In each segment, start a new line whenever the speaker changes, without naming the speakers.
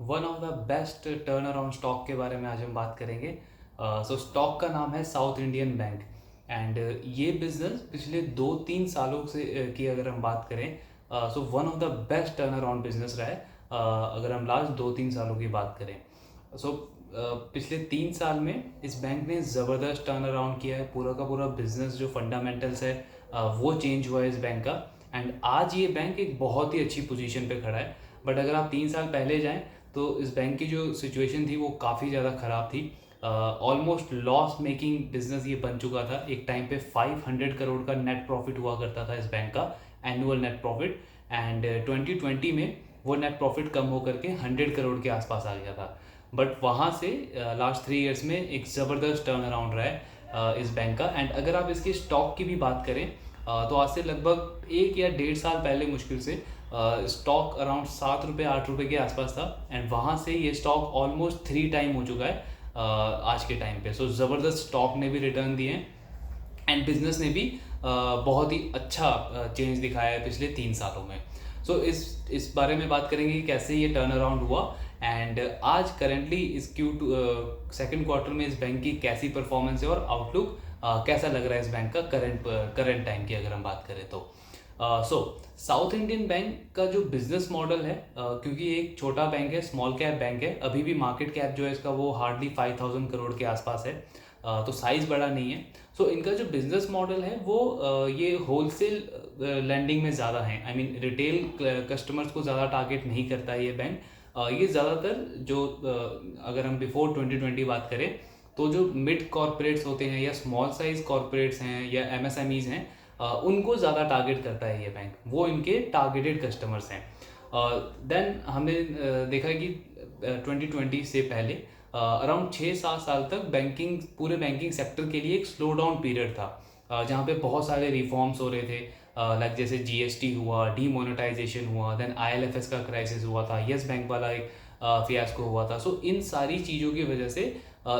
One of the best turn around stock के बारे में आज हम बात करेंगे। सो स्टॉक का नाम है साउथ इंडियन बैंक। एंड ये बिजनेस पिछले 2-3 सालों से की अगर हम बात करें, so one of the best turn around business रहा है। अगर हम लास्ट 2-3 सालों की बात करें, सो पिछले 3 साल में इस बैंक ने ज़बरदस्त टर्न अराउंड किया है। पूरा का पूरा बिजनेस जो फंडामेंटल्स है वो चेंज हुआ है इस बैंक का। एंड आज ये बैंक एक बहुत ही अच्छी पोजीशन पे खड़ा है। बट अगर आप 3 साल पहले जाएं तो इस बैंक की जो सिचुएशन थी वो काफ़ी ज़्यादा ख़राब थी। ऑलमोस्ट लॉस मेकिंग बिजनेस ये बन चुका था। एक टाइम पे 500 करोड़ का नेट प्रॉफिट हुआ करता था इस बैंक का, एनुअल नेट प्रॉफिट। एंड 2020 में वो नेट प्रॉफिट कम होकर के 100 करोड़ के आसपास आ गया था। बट वहाँ से लास्ट 3 इयर्स में एक ज़बरदस्त टर्न अराउंड रहा है इस बैंक का। एंड अगर आप इसके स्टॉक की भी बात करें, तो आज से लगभग 1 या 1.5 साल पहले मुश्किल से स्टॉक अराउंड 7 रुपये 8 रुपये के आसपास था। एंड वहाँ से ये स्टॉक ऑलमोस्ट 3 टाइम हो चुका है आज के टाइम पे। सो ज़बरदस्त स्टॉक ने भी रिटर्न दिए हैं एंड बिजनेस ने भी बहुत ही अच्छा चेंज दिखाया है पिछले 3 सालों में। सो इस बारे में बात करेंगे कि कैसे ये टर्न अराउंड हुआ। एंड आज करेंटली इस सेकंड क्वार्टर में इस बैंक की कैसी परफॉर्मेंस है और आउटलुक कैसा लग रहा है इस बैंक का करंट टाइम की अगर हम बात करें तो। सो साउथ इंडियन बैंक का जो बिजनेस मॉडल है, क्योंकि एक छोटा बैंक है, स्मॉल कैप बैंक है, अभी भी मार्केट कैप जो है इसका वो हार्डली 5,000 करोड़ के आसपास है। तो साइज़ बड़ा नहीं है। सो इनका जो बिजनेस मॉडल है वो ये होलसेल लैंडिंग में ज़्यादा है। आई मीन रिटेल कस्टमर्स को ज़्यादा टारगेट नहीं करता है ये बैंक। ये ज़्यादातर जो अगर हम बिफोर 2020 बात करें तो जो मिड कॉरपोरेट्स होते हैं या स्मॉल साइज कॉरपोरेट्स हैं या एमएसएमईज हैं, उनको ज़्यादा टारगेट करता है ये बैंक। वो इनके टारगेटेड कस्टमर्स हैं। देन हमने देखा कि 2020 से पहले अराउंड 6-7 साल तक पूरे बैंकिंग सेक्टर के लिए एक स्लो डाउन पीरियड था, जहाँ पे बहुत सारे रिफॉर्म्स हो रहे थे। लाइक जैसे जीएसटी हुआ, डीमोनेटाइजेशन हुआ, देन आईएलएफएस का क्राइसिस हुआ था, यस बैंक वाला एक फियास्को हुआ था। सो इन सारी चीज़ों की वजह से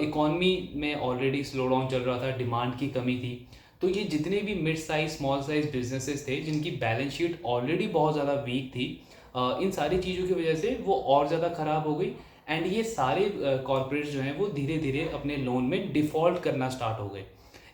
इकॉनमी में ऑलरेडी स्लो डाउन चल रहा था, डिमांड की कमी थी। तो ये जितने भी mid size small size businesses थे जिनकी बैलेंस शीट ऑलरेडी बहुत ज़्यादा वीक थी, इन सारी चीज़ों की वजह से वो और ज़्यादा ख़राब हो गई। एंड ये सारे कॉरपोरेट्स जो हैं वो धीरे धीरे अपने लोन में डिफ़ॉल्ट करना स्टार्ट हो गए।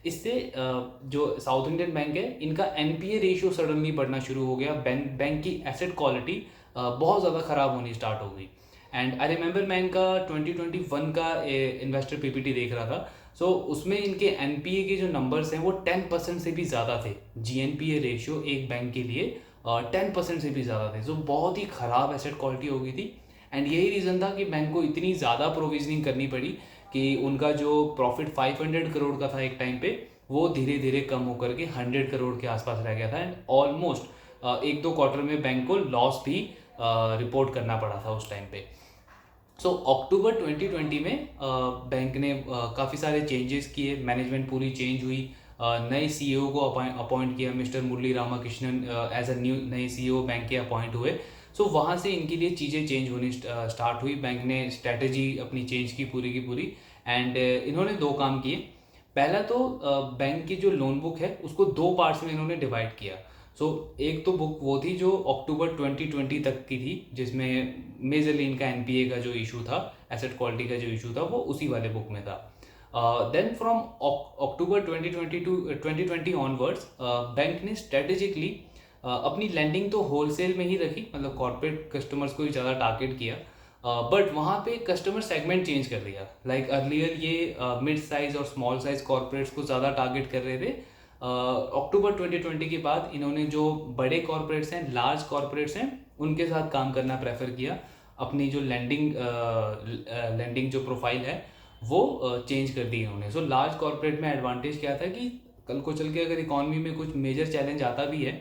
इससे जो साउथ इंडियन बैंक है इनका एनपीए रेशियो सडनली बढ़ना शुरू हो गया। बैंक की एसेट क्वालिटी बहुत ज़्यादा ख़राब होनी स्टार्ट हो गई। एंड आई रिमेंबर मैं इनका 2021 का इन्वेस्टर पीपीटी देख रहा था। सो उसमें इनके एनपीए के जो नंबर्स हैं वो 10% से भी ज़्यादा थे। जीएनपीए रेशियो एक बैंक के लिए 10% से भी ज़्यादा थे। सो बहुत ही ख़राब एसेट क्वालिटी हो गई थी। एंड यही रीज़न था कि बैंक को इतनी ज़्यादा प्रोविजनिंग करनी पड़ी कि उनका जो प्रॉफिट 500 करोड़ का था एक टाइम पे, वो धीरे धीरे कम होकर के 100 करोड़ के आसपास रह गया था। एंड ऑलमोस्ट 1-2 क्वार्टर में बैंक को लॉस भी रिपोर्ट करना पड़ा था उस टाइम पे। सो अक्टूबर 2020 में बैंक ने काफ़ी सारे चेंजेस किए, मैनेजमेंट पूरी चेंज हुई। नए सीईओ को अपॉइंट किया, mister Murali Ramakrishnan as a नए सीईओ बैंक के अपॉइंट हुए। सो वहाँ से इनके लिए चीज़ें चेंज होनी स्टार्ट हुई। बैंक ने स्ट्रैटेजी अपनी चेंज की पूरी। एंड इन्होंने 2 काम किए। पहला तो बैंक की जो लोन बुक है उसको 2 पार्ट्स में इन्होंने डिवाइड किया। सो एक तो बुक वो थी जो अक्टूबर 2020 तक की थी, जिसमें मेजरली इनका एनपीए का जो इशू था, एसेट क्वालिटी का जो इशू था, वो उसी वाले बुक में था। Then from October 2020 onwards bank ने स्ट्रेटेजिकली अपनी लैंडिंग तो होलसेल में ही रखी, मतलब कॉर्पोरेट कस्टमर्स को ही ज़्यादा टारगेट किया। बट वहाँ पे कस्टमर सेगमेंट चेंज कर दिया। लाइक अर्लियर ये मिड साइज और स्मॉल साइज कॉर्पोरेट्स को ज़्यादा टारगेट कर रहे थे। अक्टूबर 2020 के बाद इन्होंने जो बड़े कॉर्पोरेट्स हैं, लार्ज कॉर्पोरेट्स हैं, उनके साथ काम करना प्रेफर किया। अपनी जो लैंडिंग जो प्रोफाइल है वो चेंज कर दी इन्होंने। सो लार्ज कॉर्पोरेट में एडवांटेज क्या था कि कल को चल के अगर इकॉनमी में कुछ मेजर चैलेंज आता भी है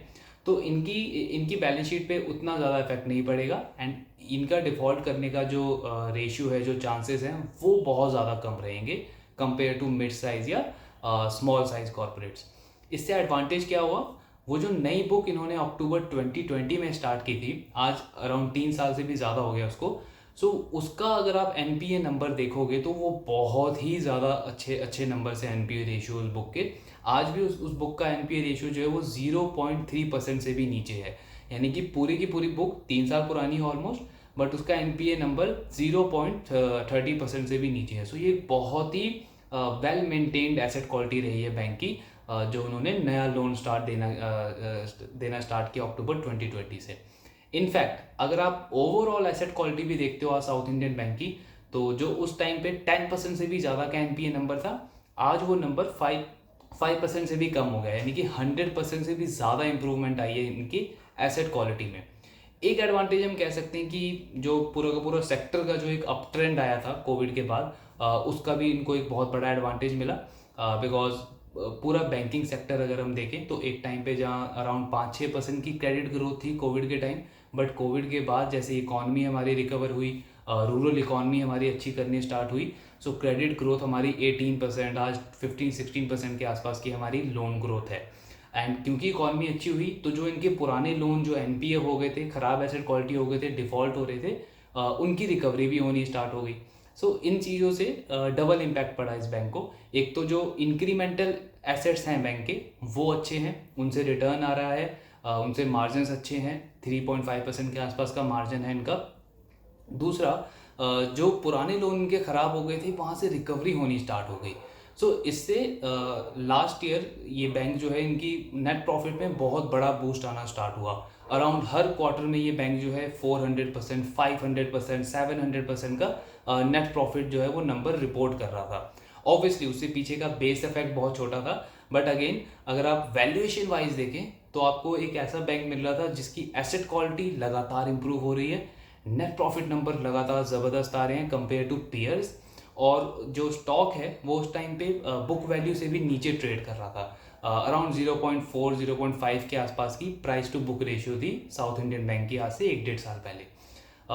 तो इनकी बैलेंस शीट पे उतना ज़्यादा इफेक्ट नहीं पड़ेगा। एंड इनका डिफ़ॉल्ट करने का जो रेशियो है, जो चांसेस हैं, वो बहुत ज़्यादा कम रहेंगे कंपेयर टू मिड साइज या स्मॉल साइज कॉर्पोरेट्स। इससे एडवांटेज क्या हुआ, वो जो नई बुक इन्होंने अक्टूबर 2020 में स्टार्ट की थी, आज अराउंड 3 साल से भी ज़्यादा हो गया उसको। सो उसका अगर आप एनपीए नंबर देखोगे तो वो बहुत ही ज़्यादा अच्छे नंबर से एनपीए रेशियो उस बुक के। आज भी उस बुक का एनपीए रेशियो जो है वो 0.3% से भी नीचे है। यानी कि पूरी की पूरी बुक 3 साल पुरानी है ऑलमोस्ट, बट उसका एनपीए नंबर 0.30% से भी नीचे है। सो ये बहुत ही वेल मेंटेन्ड एसेट क्वालिटी रही है बैंक की, जो उन्होंने नया लोन देना स्टार्ट किया अक्टूबर 2020 से। इनफैक्ट अगर आप ओवरऑल एसेट क्वालिटी भी देखते हो साउथ इंडियन बैंक की, तो जो उस टाइम पे 10% से भी ज़्यादा का एनपीए नंबर था, आज वो नंबर 5% से भी कम हो गया, यानी कि 100% से भी ज़्यादा इंप्रूवमेंट आई है इनकी एसेट क्वालिटी में। एक एडवांटेज हम कह सकते हैं कि जो पूरा का पूरा सेक्टर का जो एक अप ट्रेंड आया था कोविड के बाद, उसका भी इनको एक बहुत बड़ा एडवांटेज मिला, बिकॉज पूरा बैंकिंग सेक्टर अगर हम देखें तो एक टाइम पे जहाँ अराउंड 5-6% की क्रेडिट ग्रोथ थी कोविड के टाइम, बट कोविड के बाद जैसे इकॉनमी हमारी रिकवर हुई, रूरल इकॉनमी हमारी अच्छी करनी स्टार्ट हुई, सो क्रेडिट ग्रोथ हमारी 18%, आज 15-16% के आसपास की हमारी लोन ग्रोथ है। एंड क्योंकि इकॉनमी अच्छी हुई तो जो इनके पुराने लोन जो एनपीए हो गए थे, ख़राब एसेट क्वालिटी हो गए थे, डिफ़ॉल्ट हो रहे थे, उनकी रिकवरी भी होनी स्टार्ट हो गई। सो इन चीज़ों से डबल इम्पैक्ट पड़ा इस बैंक को। एक तो जो इंक्रीमेंटल एसेट्स हैं बैंक के वो अच्छे हैं, उनसे रिटर्न आ रहा है, उनसे मार्जिन अच्छे हैं, 3.5% के आसपास का मार्जिन है इनका। दूसरा, जो पुराने लोन इनके ख़राब हो गए थे वहाँ से रिकवरी होनी स्टार्ट हो गई। सो इससे लास्ट ईयर ये बैंक जो है इनकी नेट प्रॉफिट में बहुत बड़ा बूस्ट आना स्टार्ट हुआ। अराउंड हर क्वार्टर में ये बैंक जो है 400%, 500%, 700% का नेट प्रॉफिट जो है वो नंबर रिपोर्ट कर रहा था। ऑब्वियसली उससे पीछे का बेस इफेक्ट बहुत छोटा था, बट अगेन अगर आप वैल्यूएशन वाइज देखें तो आपको एक ऐसा बैंक मिल रहा था जिसकी एसेट क्वालिटी लगातार इंप्रूव हो रही है, नेट प्रॉफिट नंबर लगातार ज़बरदस्त आ रहे हैं कंपेयर टू पीयर्स, और जो स्टॉक है वो उस टाइम पे बुक वैल्यू से भी नीचे ट्रेड कर रहा था। अराउंड 0.4 0.5 के आसपास की प्राइस टू बुक रेशियो थी साउथ इंडियन बैंक की, आज से 1-1.5 साल पहले।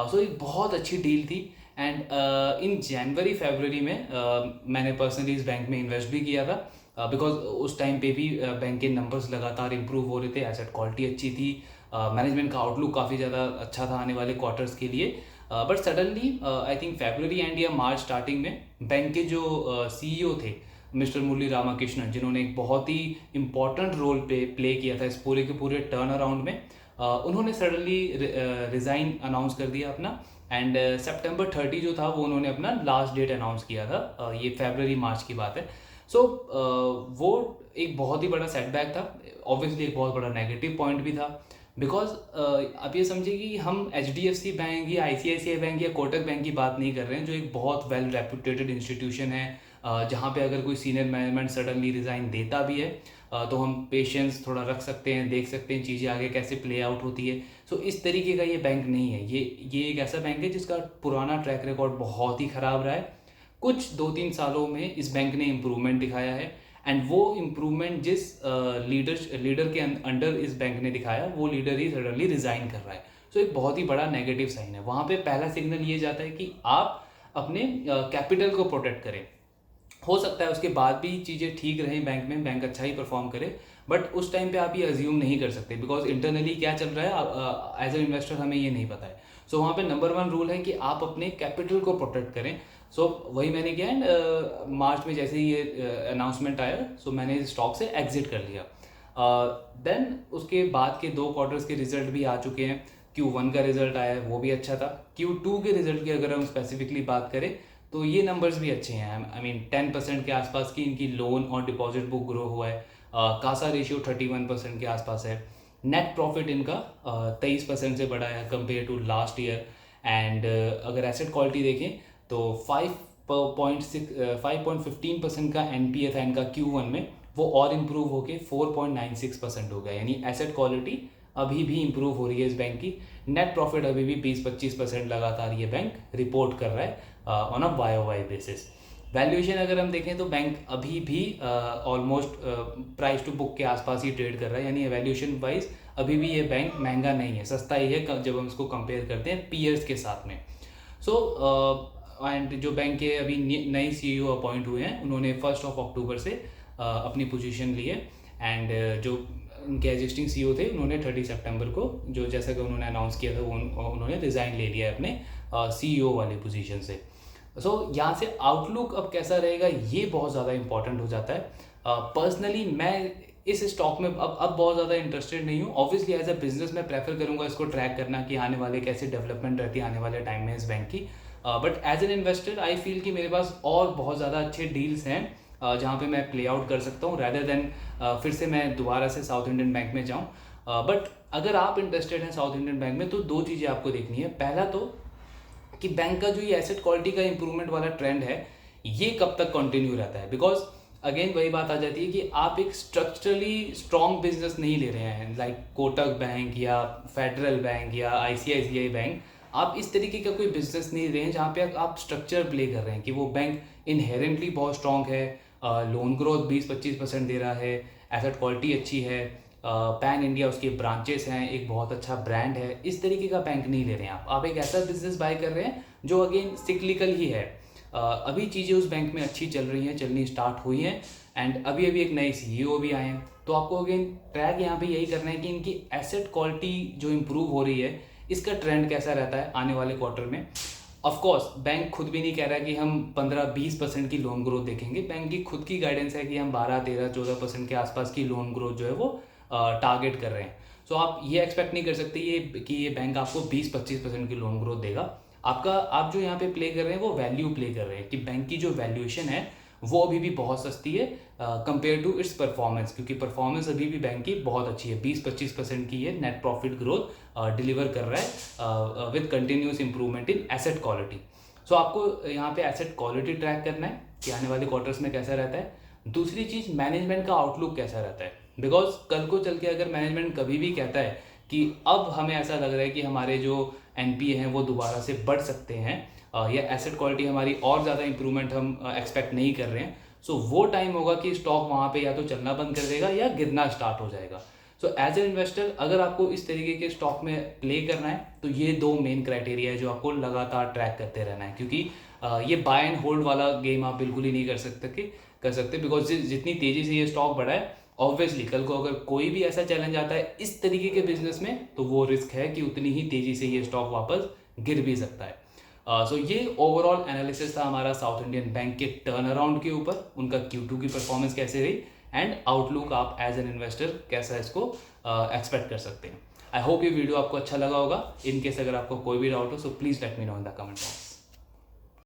सो एक बहुत अच्छी डील थी। एंड इन जनवरी फरवरी में मैंने पर्सनली इस बैंक में इन्वेस्ट भी किया था, बिकॉज उस टाइम पे भी बैंक के नंबर्स लगातार इंप्रूव हो रहे थे, एसेट क्वालिटी अच्छी थी, मैनेजमेंट का आउटलुक काफ़ी ज़्यादा अच्छा था आने वाले क्वार्टर्स के लिए। But suddenly I think February and या मार्च स्टार्टिंग में बैंक के जो सीईओ थे मिस्टर मुरली रामाकृष्णन, जिन्होंने एक बहुत ही इंपॉर्टेंट रोल प्ले किया था इस पूरे के पूरे टर्न अराउंड में, उन्होंने सडनली रिज़ाइन अनाउंस कर दिया अपना। एंड September 30 जो था वो उन्होंने अपना लास्ट डेट अनाउंस किया था, ये फरवरी मार्च की बात है। सो वो एक बहुत ही बड़ा सेटबैक था, ऑब्वियसली एक बहुत बड़ा नेगेटिव पॉइंट भी था, बिकॉज आप ये समझिए कि हम HDFC बैंक या ICICI बैंक या कोटक बैंक की बात नहीं कर रहे हैं, जो एक बहुत वेल रेपुटेटेड इंस्टीट्यूशन है, जहाँ पे अगर कोई सीनियर मैनेजमेंट सडनली रिज़ाइन देता भी है तो हम पेशेंस थोड़ा रख सकते हैं, देख सकते हैं चीज़ें आगे कैसे प्ले आउट होती है। सो इस तरीके का ये बैंक नहीं है, ये एक ऐसा बैंक है जिसका पुराना ट्रैक रिकॉर्ड बहुत ही ख़राब रहा है। कुछ 2-3 सालों में इस बैंक ने इम्प्रूवमेंट दिखाया है, एंड वो इम्प्रूवमेंट जिस लीडर के अंडर इस बैंक ने दिखाया, वो लीडर ही सडनली रिज़ाइन कर रहा है। सो एक बहुत ही बड़ा नेगेटिव साइन है। वहाँ पे पहला सिग्नल ये जाता है कि आप अपने कैपिटल को प्रोटेक्ट करें। हो सकता है उसके बाद भी चीज़ें ठीक रहें बैंक में, बैंक अच्छा ही परफॉर्म करे, बट उस टाइम पे आप ये अज्यूम नहीं कर सकते, बिकॉज इंटरनली क्या चल रहा है एज ए इन्वेस्टर हमें ये नहीं पता है। सो वहाँ पे नंबर 1 रूल है कि आप अपने कैपिटल को प्रोटेक्ट करें। सो वही मैंने किया, एंड मार्च में जैसे ही ये अनाउंसमेंट आया, सो मैंने इस स्टॉक से एग्जिट कर लिया। देन उसके बाद के 2 क्वार्टर्स के रिजल्ट भी आ चुके हैं। Q1 का रिजल्ट आया है, वो भी अच्छा था। Q2 के रिजल्ट की अगर हम स्पेसिफिकली बात करें तो ये नंबर्स भी अच्छे हैं। आई मीन 10% के आसपास की इनकी लोन और डिपॉजिट बुक ग्रो हुआ है, कासा रेशियो 31% के आसपास है, नेट प्रॉफिट इनका 23% से बढ़ा है compare to last year. And अगर एसेट क्वालिटी देखें तो 5.15% का NPA था इनका Q1 में, वो और इम्प्रूव होके 4.96% हो गया, यानी एसेट क्वालिटी अभी भी इम्प्रूव हो रही है इस बैंक की। नेट प्रॉफिट अभी भी 20-25% लगातार ये बैंक रिपोर्ट कर रहा है on a YOY basis. Valuation अगर हम देखें तो बैंक अभी भी ऑलमोस्ट प्राइस टू बुक के आसपास ही ट्रेड कर रहा है, यानी वैल्यूएशन वाइज अभी भी ये बैंक महंगा नहीं है, सस्ता ही है जब हम इसको कंपेयर करते हैं पीयर्स के साथ में। सो एंड जो बैंक के अभी नए CEO अपॉइंट हुए हैं, उन्होंने 1 अक्टूबर से अपनी पोजीशन ली है, एंड जो उनके एग्जिस्टिंग CEO थे उन्होंने 30 सितंबर को, जो जैसा कि उन्होंने अनाउंस किया था, वो उन्होंने रिज़ाइन ले लिया है अपने CEO वाली पोजीशन से। सो यहाँ से आउटलुक अब कैसा रहेगा ये बहुत ज़्यादा इंपॉर्टेंट हो जाता है। पर्सनली मैं इस स्टॉक में अब बहुत ज़्यादा इंटरेस्टेड नहीं हूँ। ऑब्वियसली एज अ बिजनेस मैं प्रेफर करूँगा इसको ट्रैक करना कि आने वाले कैसे डेवलपमेंट रहती है आने वाले टाइम में इस बैंक की। But as an investor I feel कि मेरे पास और बहुत ज़्यादा अच्छे डील्स हैं जहाँ पे मैं प्ले आउट कर सकता हूँ, रैदर देन फिर से मैं दोबारा से साउथ इंडियन बैंक में जाऊँ। बट अगर आप इंटरेस्टेड हैं साउथ इंडियन बैंक में तो दो चीज़ें आपको देखनी है। पहला तो कि बैंक का जो ये एसेट क्वालिटी का इंप्रूवमेंट वाला ट्रेंड है ये कब तक कंटिन्यू रहता है। बिकॉज अगेन वही बात आ जाती है कि आप एक स्ट्रक्चरली स्ट्रॉन्ग बिजनेस नहीं ले रहे हैं लाइक कोटक बैंक या फेडरल बैंक या आईसीआईसीआई बैंक। आप इस तरीके का कोई बिजनेस नहीं ले रहे हैं जहाँ पे आप स्ट्रक्चर प्ले कर रहे हैं कि वो बैंक इनहेरेंटली बहुत स्ट्रॉन्ग है, लोन ग्रोथ 20-25% दे रहा है, एसेट क्वालिटी अच्छी है, पैन इंडिया उसके ब्रांचेस हैं, एक बहुत अच्छा ब्रांड है। इस तरीके का बैंक नहीं ले रहे हैं आप एक ऐसा बिजनेस बाय कर रहे हैं जो अगेन सिक्लिकल ही है। अभी चीज़ें उस बैंक में अच्छी चल रही हैं, चलनी स्टार्ट हुई हैं एंड अभी अभी एक नए सीईओ भी आए हैं। तो आपको अगेन ट्रैक यहाँ पे यही करना है कि इनकी एसेट क्वालिटी जो इम्प्रूव हो रही है इसका ट्रेंड कैसा रहता है आने वाले क्वार्टर में। ऑफ कोर्स बैंक खुद भी नहीं कह रहा कि हम 15-20% की लोन ग्रोथ देखेंगे। बैंक की खुद की गाइडेंस है कि हम 12-13-14% के आसपास की लोन ग्रोथ जो है वो टारगेट कर रहे हैं। सो आप ये एक्सपेक्ट नहीं कर सकते कि ये बैंक आपको 20-25% की लोन ग्रोथ देगा। आप जो यहाँ पे प्ले कर रहे हैं वो वैल्यू प्ले कर रहे हैं कि बैंक की जो वैल्यूएशन है वो अभी भी बहुत सस्ती है कंपेयर टू इट्स परफॉर्मेंस, क्योंकि परफॉर्मेंस अभी भी बैंक की बहुत अच्छी है। 20-25% की ये नेट प्रॉफिट ग्रोथ डिलीवर कर रहा है with continuous improvement in asset quality. So आपको यहाँ पे एसेट क्वालिटी ट्रैक करना है कि आने वाले क्वार्टर्स में कैसा रहता है। दूसरी चीज़ मैनेजमेंट का आउटलुक कैसा रहता है। बिकॉज कल को चल के अगर मैनेजमेंट कभी भी कहता है कि अब हमें ऐसा लग रहा है कि हमारे जो एनपीए हैं वो दोबारा से बढ़ सकते हैं या एसेट क्वालिटी हमारी और ज़्यादा इंप्रूवमेंट हम एक्सपेक्ट नहीं कर रहे हैं, सो वो टाइम होगा कि स्टॉक वहाँ पे या तो चलना बंद कर देगा या गिरना स्टार्ट हो जाएगा। सो एज एन इन्वेस्टर अगर आपको इस तरीके के स्टॉक में प्ले करना है तो ये दो मेन क्राइटेरिया है जो आपको लगातार ट्रैक करते रहना है, क्योंकि ये बाय एंड होल्ड वाला गेम आप बिल्कुल ही नहीं कर सकते बिकॉज जितनी तेज़ी से ये स्टॉक बढ़ा है ऑब्वियसली कल को अगर कोई भी ऐसा चैलेंज आता है इस तरीके के बिजनेस में तो वो रिस्क है कि उतनी ही तेज़ी से ये स्टॉक वापस गिर भी सकता है। सो ये ओवरऑल एनालिसिस था हमारा साउथ इंडियन बैंक के टर्न अराउंड के ऊपर, उनका Q2 की परफॉर्मेंस कैसे रही एंड आउटलुक आप एज एन इन्वेस्टर कैसा इसको एक्सपेक्ट कर सकते हैं। आई होप ये वीडियो आपको अच्छा लगा होगा। इन केस अगर आपको कोई भी डाउट हो so please let me know in the comment box.